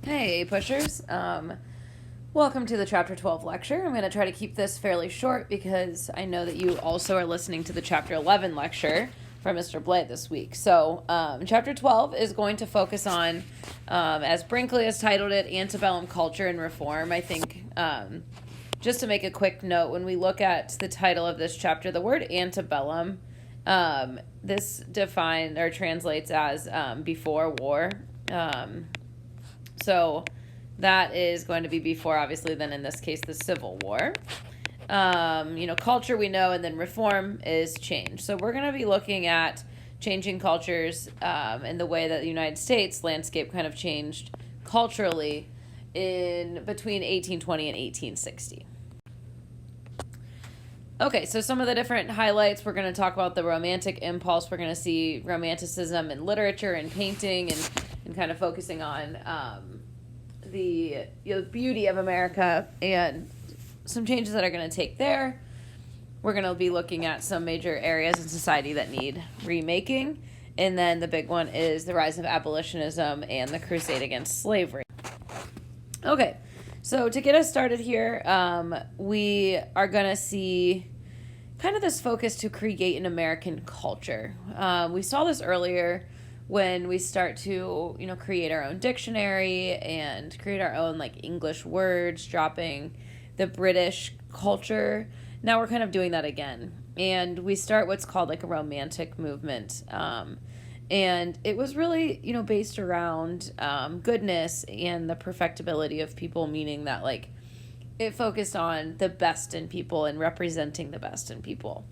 Hey, pushers. Welcome to the Chapter 12 lecture. I'm going to try to keep this fairly short because I know that you also are listening to the Chapter 11 lecture from Mr. Blay this week. So, Chapter 12 is going to focus on, as Brinkley has titled it, antebellum culture and reform. I think, just to make a quick note, when we look at the title of this chapter, the word antebellum, this defined or translates as before war. So that is going to be before, obviously, then in this case, the Civil War. Culture we know, and then reform is change. So we're going to be looking at changing cultures and the way that the United States landscape kind of changed culturally in between 1820 and 1860. Okay, so some of the different highlights, we're going to talk about the Romantic impulse. We're going to see Romanticism in literature and painting and kind of focusing on the beauty of America and some changes that are going to take there. We're going to be looking at some major areas in society that need remaking. And then the big one is the rise of abolitionism and the crusade against slavery. Okay, so to get us started here, we are going to see kind of this focus to create an American culture. We saw this earlier when we start to, create our own dictionary and create our own English words, dropping the British culture. Now we're kind of doing that again. And we start what's called a romantic movement. And it was really, based around goodness and the perfectibility of people, meaning that it focused on the best in people and representing the best in people.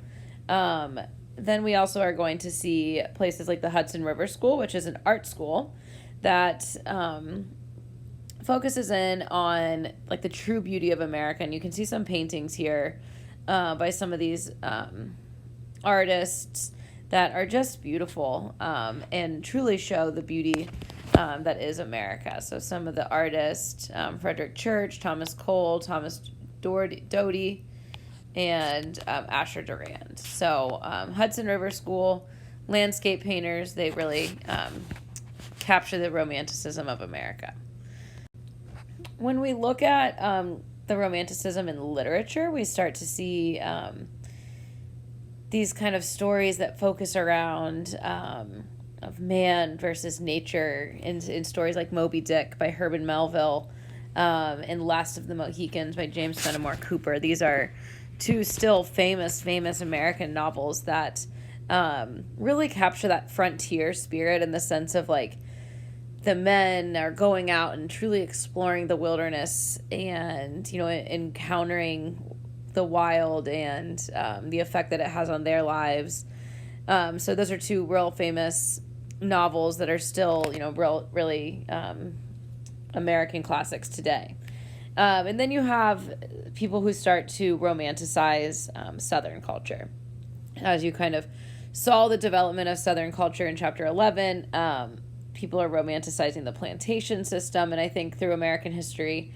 Then we also are going to see places like the Hudson River School, which is an art school that focuses in on the true beauty of America. And you can see some paintings here by some of these artists that are just beautiful and truly show the beauty that is America. So some of the artists, Frederick Church, Thomas Cole, Thomas Doty, and Asher Durand. So Hudson River School, landscape painters, they really capture the romanticism of America. When we look at the romanticism in literature, we start to see these kind of stories that focus around of man versus nature in stories like Moby Dick by Herman Melville and Last of the Mohicans by James Fenimore Cooper. These are two still famous American novels that really capture that frontier spirit in the sense of the men are going out and truly exploring the wilderness and encountering the wild and the effect that it has on their lives. So those are two real famous novels that are still really American classics today. And then you have people who start to romanticize Southern culture. As you kind of saw the development of Southern culture in Chapter 11, people are romanticizing the plantation system. And I think through American history,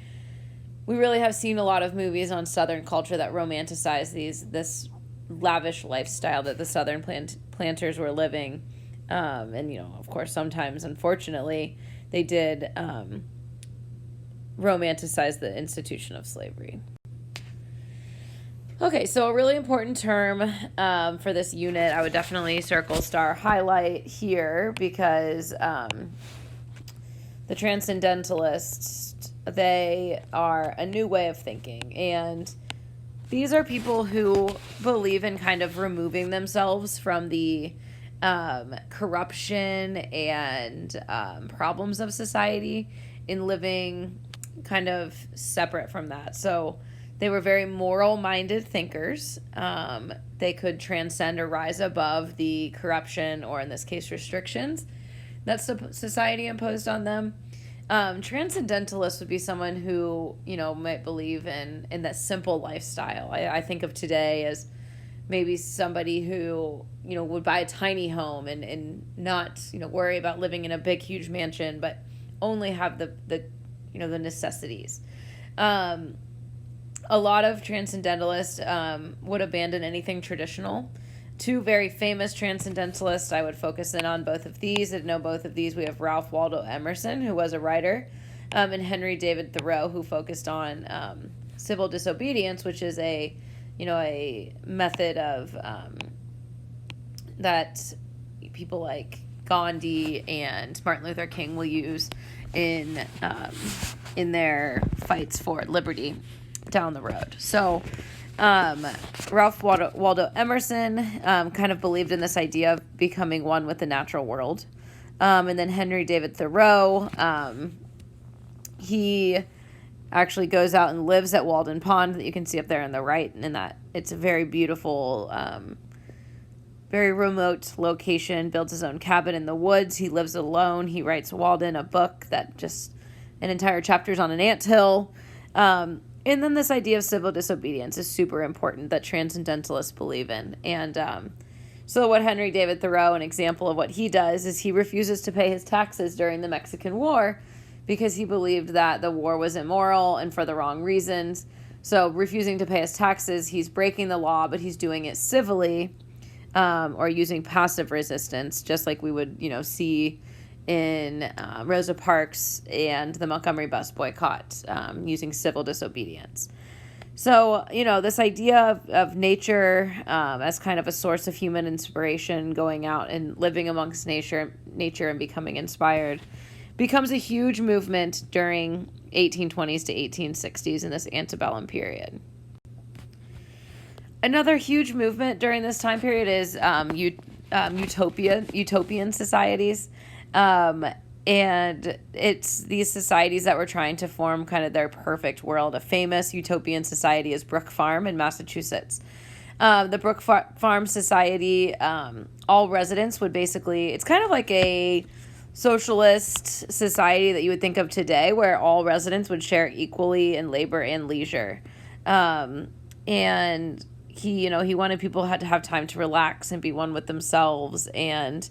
we really have seen a lot of movies on Southern culture that romanticize this lavish lifestyle that the Southern planters were living. And, of course, sometimes, unfortunately, they did romanticize the institution of slavery. Okay, so a really important term for this unit, I would definitely circle star highlight here because the Transcendentalists, they are a new way of thinking. And these are people who believe in kind of removing themselves from the corruption and problems of society in living kind of separate from that. So they were very moral-minded thinkers. They could transcend or rise above the corruption, or in this case, restrictions that society imposed on them. Transcendentalist would be someone who, might believe in that simple lifestyle. I think of today as maybe somebody who, would buy a tiny home and not, worry about living in a big, huge mansion, but only have the necessities. A lot of transcendentalists would abandon anything traditional. Two very famous transcendentalists, I would focus in on both of these. I know both of these. We have Ralph Waldo Emerson, who was a writer, and Henry David Thoreau, who focused on civil disobedience, which is a method of that people like Gandhi and Martin Luther King will use in their fights for liberty down the road. So Ralph Waldo Emerson kind of believed in this idea of becoming one with the natural world. And then Henry David Thoreau, he actually goes out and lives at Walden Pond that you can see up there on the right, and that it's a very beautiful, very remote location, builds his own cabin in the woods. He lives alone. He writes Walden a book that just an entire chapter's on an anthill. And then this idea of civil disobedience is super important that transcendentalists believe in. And so what Henry David Thoreau, an example of what he does, is he refuses to pay his taxes during the Mexican War because he believed that the war was immoral and for the wrong reasons. So refusing to pay his taxes, he's breaking the law, but he's doing it civilly, or using passive resistance, just like we would, see in Rosa Parks and the Montgomery bus boycott, using civil disobedience. So, this idea of nature as kind of a source of human inspiration, going out and living amongst nature and becoming inspired, becomes a huge movement during 1820s to 1860s in this antebellum period. Another huge movement during this time period is utopian societies. And it's these societies that were trying to form kind of their perfect world. A famous utopian society is Brook Farm in Massachusetts. The Brook Farm Society, all residents would basically, it's kind of like a socialist society that you would think of today, where all residents would share equally in labor and leisure. And he wanted people to have time to relax and be one with themselves. And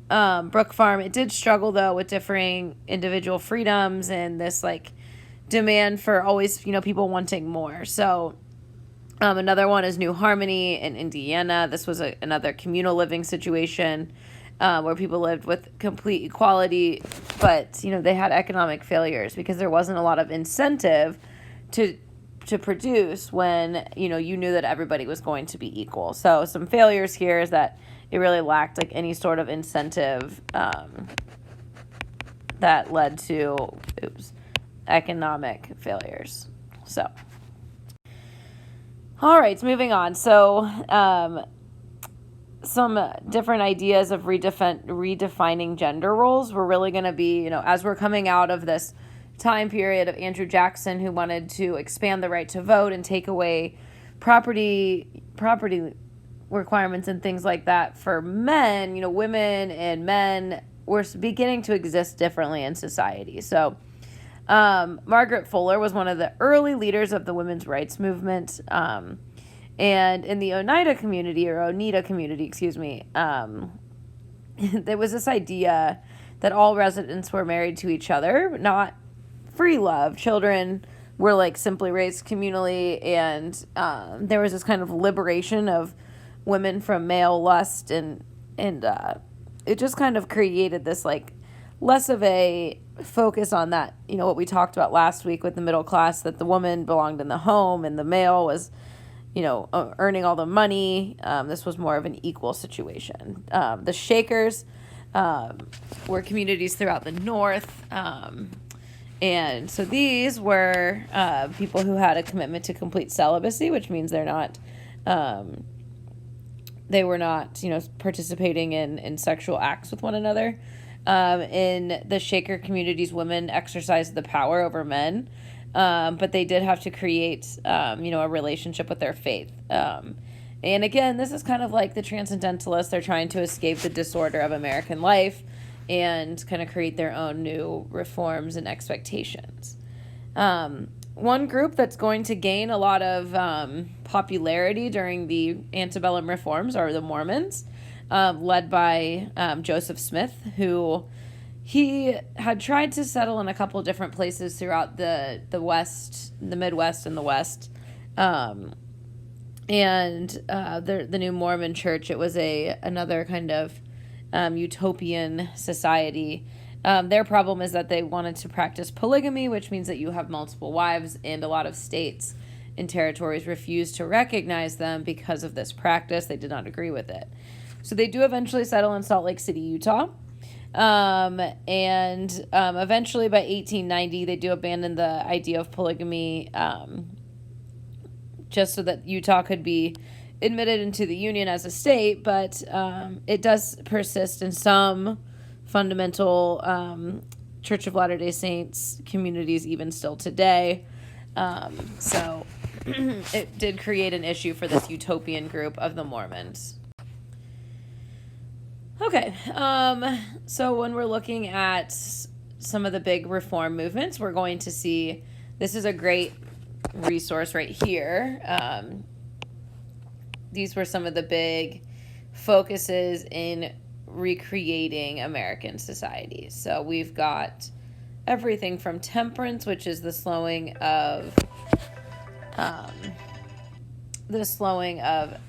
Brook Farm, it did struggle though with differing individual freedoms and this demand for always people wanting more. So another one is New Harmony in Indiana. This was another communal living situation where people lived with complete equality, but they had economic failures because there wasn't a lot of incentive to produce when you knew that everybody was going to be equal. So some failures here is that it really lacked any sort of incentive that led to economic failures. So, all right, moving on. So, some different ideas of redefining gender roles were really going to be, as we're coming out of this time period of Andrew Jackson, who wanted to expand the right to vote and take away property requirements and things like that for men, women and men were beginning to exist differently in society. So Margaret Fuller was one of the early leaders of the women's rights movement. And in the Oneida community, there was this idea that all residents were married to each other, not free love. Children were simply raised communally, and there was this kind of liberation of women from male lust, and it just kind of created this less of a focus on that, what we talked about last week with the middle class, that the woman belonged in the home and the male was earning all the money. This was more of an equal situation. The Shakers were communities throughout the North, and so these were people who had a commitment to complete celibacy, which means they were not, participating in sexual acts with one another. In the Shaker communities, women exercised the power over men, but they did have to create, a relationship with their faith. And again, this is kind of like the transcendentalists. They're trying to escape the disorder of American life and kind of create their own new reforms and expectations. One group that's going to gain a lot of popularity during the antebellum reforms are the Mormons, led by Joseph Smith, who he had tried to settle in a couple of different places throughout the West, the Midwest and the West. And the new Mormon church, it was another kind of utopian society. Their problem is that they wanted to practice polygamy, which means that you have multiple wives, and a lot of states and territories refused to recognize them because of this practice. They did not agree with it. So they do eventually settle in Salt Lake City, Utah. Eventually by 1890, they do abandon the idea of polygamy, just so that Utah could be admitted into the Union as a state, but it does persist in some fundamental Church of Latter-day Saints communities even still today. So it did create an issue for this utopian group of the Mormons. Okay, so when we're looking at some of the big reform movements, we're going to see, this is a great resource right here. These were some of the big focuses in recreating American society. So we've got everything from temperance, which is the slowing of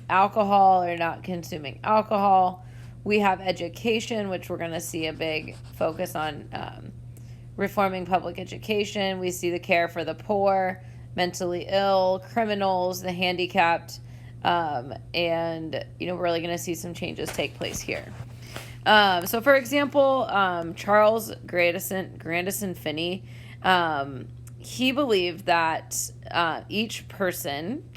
alcohol or not consuming alcohol. We have education, which we're going to see a big focus on reforming public education. We see the care for the poor, mentally ill, criminals, the handicapped, and we're really going to see some changes take place here. So for example, Charles Grandison Finney, he believed that each person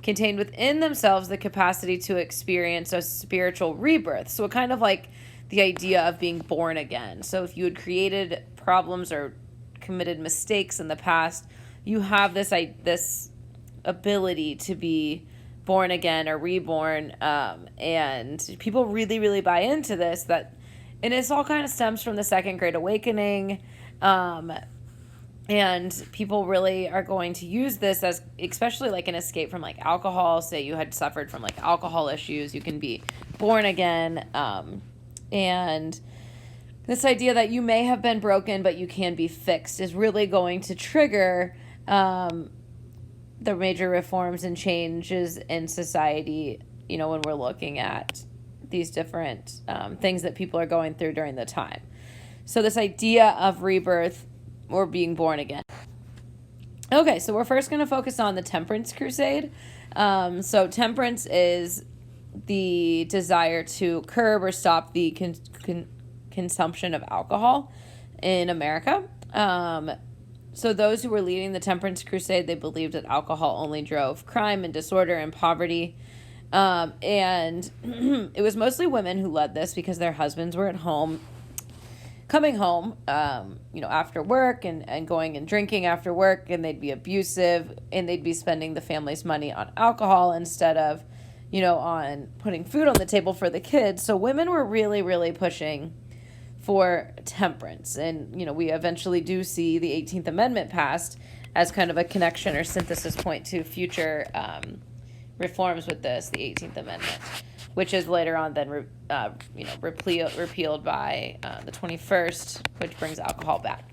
contained within themselves the capacity to experience a spiritual rebirth. So kind of like the idea of being born again. So if you had created problems or committed mistakes in the past, you have this ability to be born again or reborn, and people really, really buy into this. And this all kind of stems from the Second Great Awakening, and people really are going to use this as, especially like an escape from like alcohol. Say you had suffered from like alcohol issues, you can be born again, and this idea that you may have been broken but you can be fixed is really going to trigger the major reforms and changes in society, when we're looking at these different things that people are going through during the time. So this idea of rebirth or being born again. Okay, so we're first going to focus on the Temperance Crusade. So temperance is the desire to curb or stop the consumption of alcohol in America. So those who were leading the Temperance Crusade, they believed that alcohol only drove crime and disorder and poverty. And it was mostly women who led this because their husbands were at home, coming home, after work and going and drinking after work, and they'd be abusive, and they'd be spending the family's money on alcohol instead of, on putting food on the table for the kids. So women were really, really pushing for temperance. And, we eventually do see the 18th Amendment passed as kind of a connection or synthesis point to future reforms with this, the 18th Amendment, which is later on then, repealed by the 21st, which brings alcohol back.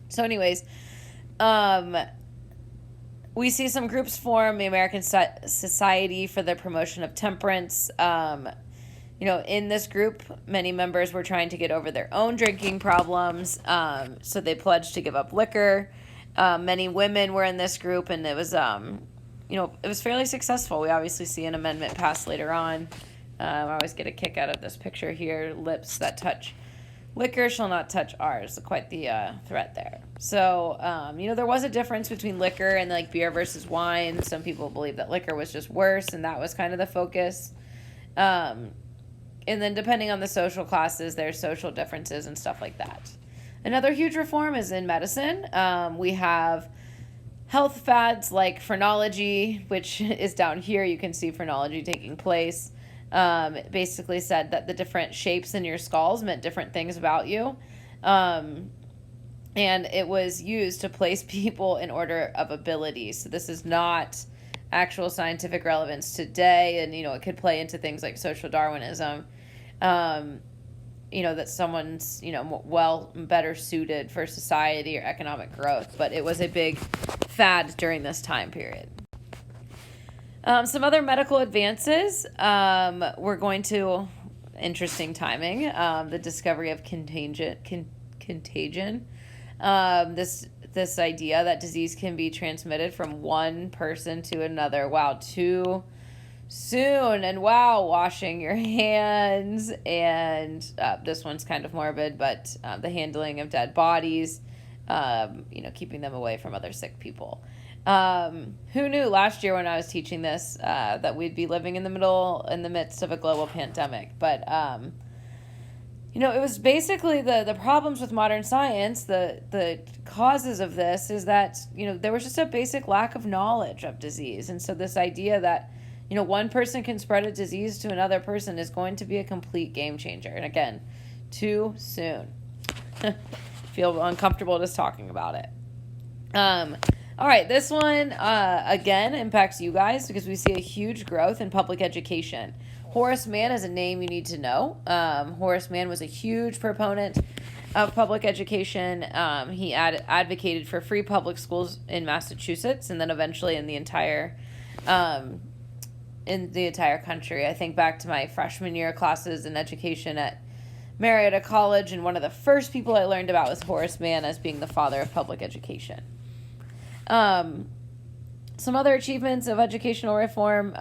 So anyways, we see some groups form, the American Society for the Promotion of Temperance. In this group, many members were trying to get over their own drinking problems, so they pledged to give up liquor. Many women were in this group, and it was, it was fairly successful. We obviously see an amendment passed later on. I always get a kick out of this picture here. Lips that touch liquor shall not touch ours. Quite the threat there. So, there was a difference between liquor and like beer versus wine. Some people believe that liquor was just worse, and that was kind of the focus. And then depending on the social classes, there's social differences and stuff like that. Another huge reform is in medicine. We have health fads like phrenology, which is down here. You can see phrenology taking place. It basically said that the different shapes in your skulls meant different things about you. And it was used to place people in order of ability. So this is not actual scientific relevance today, and it could play into things like social Darwinism, that someone's better suited for society or economic growth, but it was a big fad during this time period. Some other medical advances, we're going to, interesting timing, the discovery of contagion. This idea that disease can be transmitted from one person to another. Wow, too soon. And wow, washing your hands. And this one's kind of morbid, but the handling of dead bodies, keeping them away from other sick people. Who knew last year when I was teaching this that we'd be living in the midst of a global pandemic? But it was basically the problems with modern science, the causes of this is that, there was just a basic lack of knowledge of disease. And so this idea that, one person can spread a disease to another person is going to be a complete game changer. And again, too soon. Feel uncomfortable just talking about it. All right, this one, again, impacts you guys because we see a huge growth in public education. Horace Mann is a name you need to know. Horace Mann was a huge proponent of public education. He advocated for free public schools in Massachusetts and then eventually in the entire country. I think back to my freshman year classes in education at Marietta College, and one of the first people I learned about was Horace Mann as being the father of public education. Some other achievements of educational reform,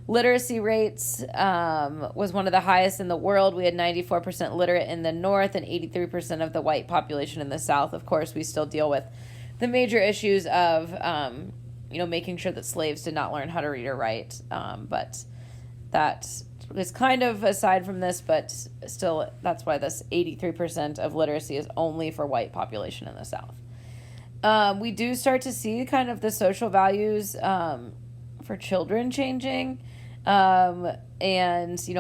literacy rates was one of the highest in the world. We had 94% literate in the North and 83% of the white population in the South. Of course, we still deal with the major issues of, making sure that slaves did not learn how to read or write. But that is kind of aside from this, but still, that's why this 83% of literacy is only for white population in the South. We do start to see kind of the social values for children changing. And,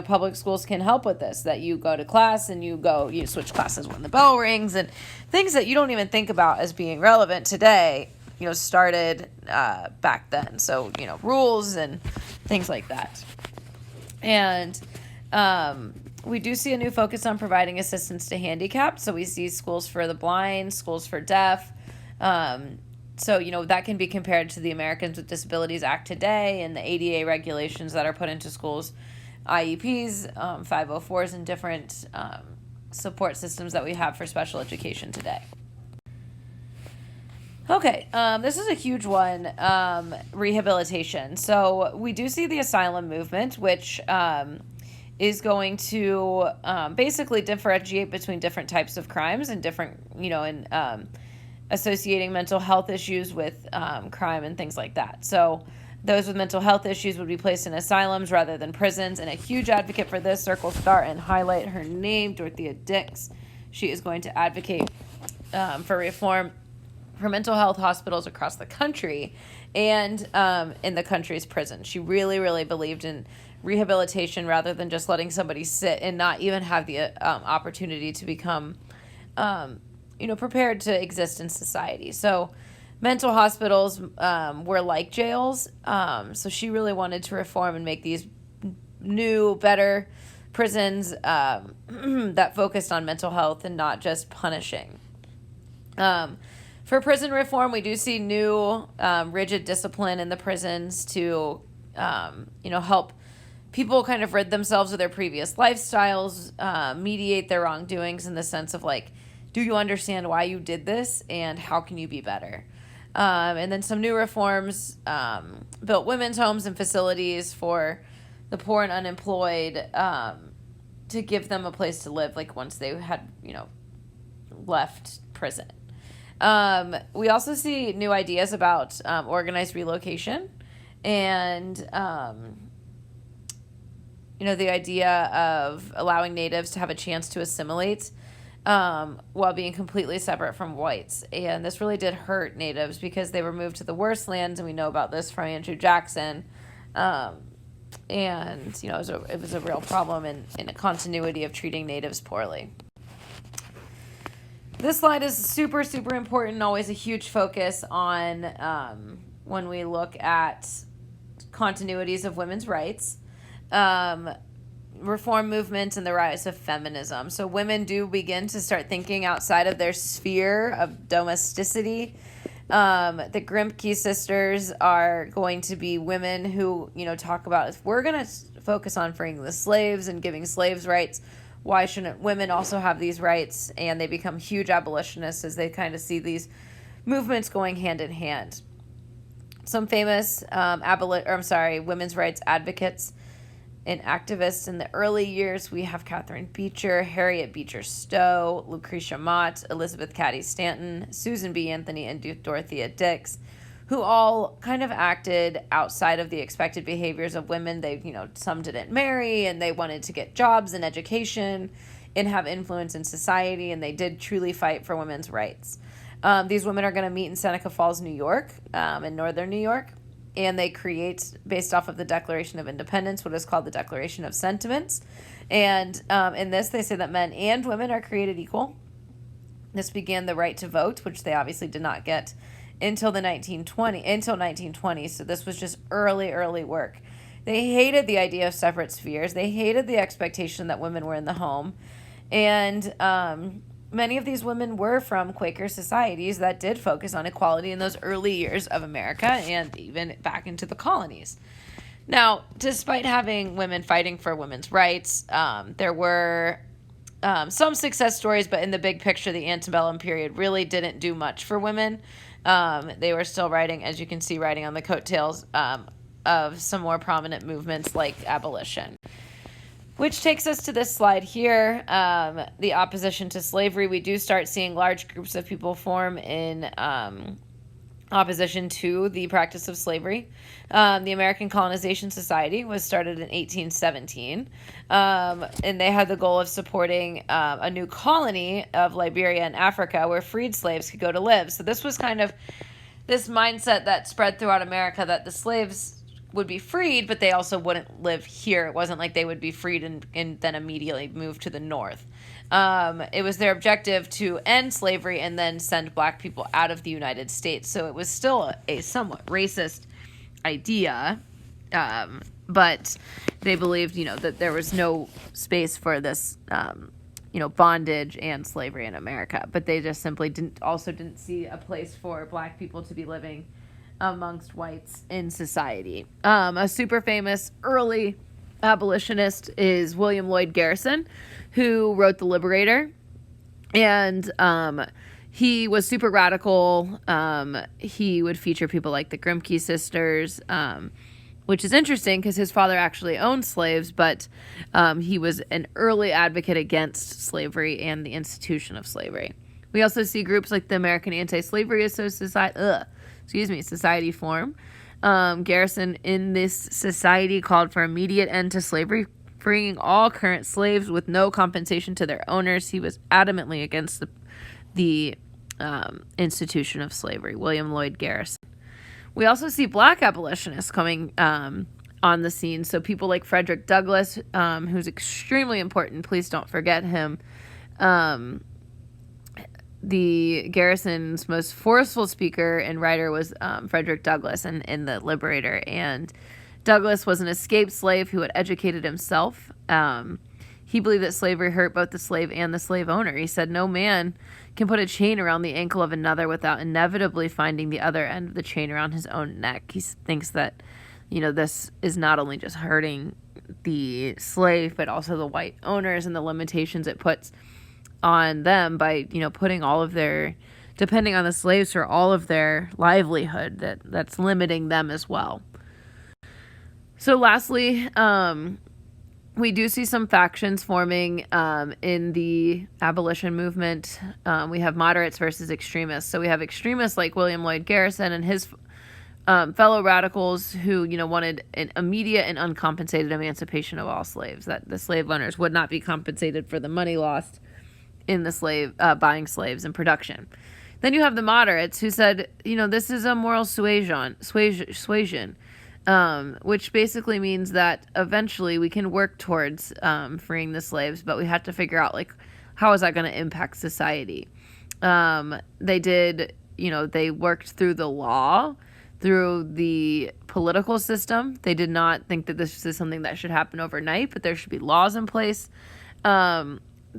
public schools can help with this, that you go to class and you switch classes when the bell rings, and things that you don't even think about as being relevant today, started back then. So, rules and things like that. And we do see a new focus on providing assistance to handicapped. So we see schools for the blind, schools for deaf. So, that can be compared to the Americans with Disabilities Act today and the ADA regulations that are put into schools, IEPs, 504s, and different support systems that we have for special education today. Okay, this is a huge one, rehabilitation. So we do see the asylum movement, which is going to basically differentiate between different types of crimes and different, associating mental health issues with crime and things like that. So those with mental health issues would be placed in asylums rather than prisons. And a huge advocate for this, circle, star, and highlight her name, Dorothea Dix. She is going to advocate for reform for mental health hospitals across the country and in the country's prisons. She really, really believed in rehabilitation rather than just letting somebody sit and not even have the opportunity to become prepared to exist in society. So mental hospitals were like jails. So she really wanted to reform and make these new, better prisons that focused on mental health and not just punishing. For prison reform, we do see new rigid discipline in the prisons to, help people kind of rid themselves of their previous lifestyles, mediate their wrongdoings in the sense of like, do you understand why you did this and how can you be better? And then some new reforms, built women's homes and facilities for the poor and unemployed to give them a place to live, like once they had, left prison. We also see new ideas about organized relocation and, the idea of allowing natives to have a chance to assimilate while being completely separate from whites. And this really did hurt natives because they were moved to the worst lands, and we know about this from Andrew Jackson. It was a real problem in a continuity of treating natives poorly. This slide is super, super important, always a huge focus on when we look at continuities of women's rights, reform movement, and the rise of feminism. So women do begin to start thinking outside of their sphere of domesticity. The Grimke sisters are going to be women who, talk about if we're going to focus on freeing the slaves and giving slaves rights, why shouldn't women also have these rights? And they become huge abolitionists as they kind of see these movements going hand in hand. Some famous women's rights advocates and activists in the early years, we have Catherine Beecher, Harriet Beecher Stowe, Lucretia Mott, Elizabeth Cady Stanton, Susan B. Anthony, and Dorothea Dix, who all kind of acted outside of the expected behaviors of women. They, some didn't marry, and they wanted to get jobs and education and have influence in society, and they did truly fight for women's rights. These women are going to meet in Seneca Falls, New York, in northern New York, and they create, based off of the Declaration of Independence, what is called the Declaration of Sentiments. And in this, they say that men and women are created equal. This began the right to vote, which they obviously did not get until 1920. So this was just early work. They hated the idea of separate spheres. They hated the expectation that women were in the home. And many of these women were from Quaker societies that did focus on equality in those early years of America and even back into the colonies. Now, despite having women fighting for women's rights, there were some success stories, but in the big picture, the antebellum period really didn't do much for women. They were still riding on the coattails of some more prominent movements like abolition. Which takes us to this slide here, the opposition to slavery. We do start seeing large groups of people form in opposition to the practice of slavery. The American Colonization Society was started in 1817, and they had the goal of supporting a new colony of Liberia in Africa where freed slaves could go to live. So this was kind of this mindset that spread throughout America that the slaves would be freed, but they also wouldn't live here. It wasn't like they would be freed and then immediately move to the north. It was their objective to end slavery and then send black people out of the United States. So it was still a somewhat racist idea, but they believed, that there was no space for this, bondage and slavery in America. But they just simply didn't see a place for black people to be living amongst whites in society. A super famous early abolitionist is William Lloyd Garrison, who wrote The Liberator, and he was super radical. He would feature people like the Grimke sisters, which is interesting because his father actually owned slaves, but he was an early advocate against slavery and the institution of slavery. We also see groups like the American Anti-Slavery Society form. Garrison in this society called for immediate end to slavery, freeing all current slaves with no compensation to their owners. He was adamantly against the institution of slavery, William Lloyd Garrison. We also see black abolitionists coming on the scene. So people like Frederick Douglass, who's extremely important. Please don't forget him. The Garrison's most forceful speaker and writer was Frederick Douglass in The Liberator. And Douglass was an escaped slave who had educated himself. He believed that slavery hurt both the slave and the slave owner. He said, no man can put a chain around the ankle of another without inevitably finding the other end of the chain around his own neck. He thinks that, this is not only just hurting the slave, but also the white owners and the limitations it puts on them by, putting all of their, depending on the slaves for all of their livelihood, that's limiting them as well. So lastly, we do see some factions forming in the abolition movement. We have moderates versus extremists. So we have extremists like William Lloyd Garrison and his fellow radicals who, wanted an immediate and uncompensated emancipation of all slaves, that the slave owners would not be compensated for the money lost in the buying slaves and production. Then you have the moderates who said, this is a moral suasion, which basically means that eventually we can work towards freeing the slaves, but we have to figure out, how is that going to impact society? They did, they worked through the law, through the political system. They did not think that this is something that should happen overnight, but there should be laws in place.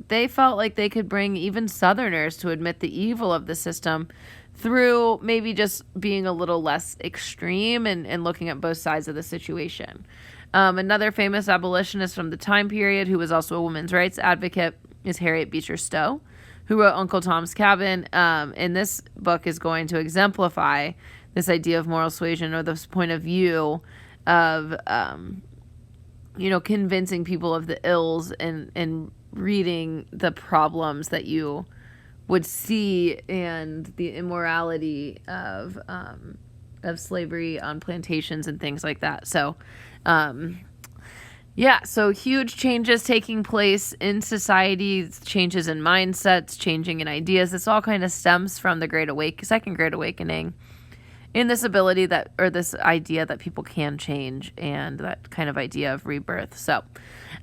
They felt like they could bring even Southerners to admit the evil of the system through maybe just being a little less extreme and looking at both sides of the situation. Another famous abolitionist from the time period who was also a women's rights advocate is Harriet Beecher Stowe, who wrote Uncle Tom's Cabin. And this book is going to exemplify this idea of moral suasion, or this point of view of, convincing people of the ills and reading the problems that you would see and the immorality of slavery on plantations and things like that. So, so huge changes taking place in society, changes in mindsets, changing in ideas. This all kind of stems from the Second Great Awakening, in this ability this idea that people can change, and that kind of idea of rebirth. So,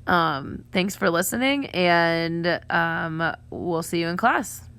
thanks for listening, and we'll see you in class.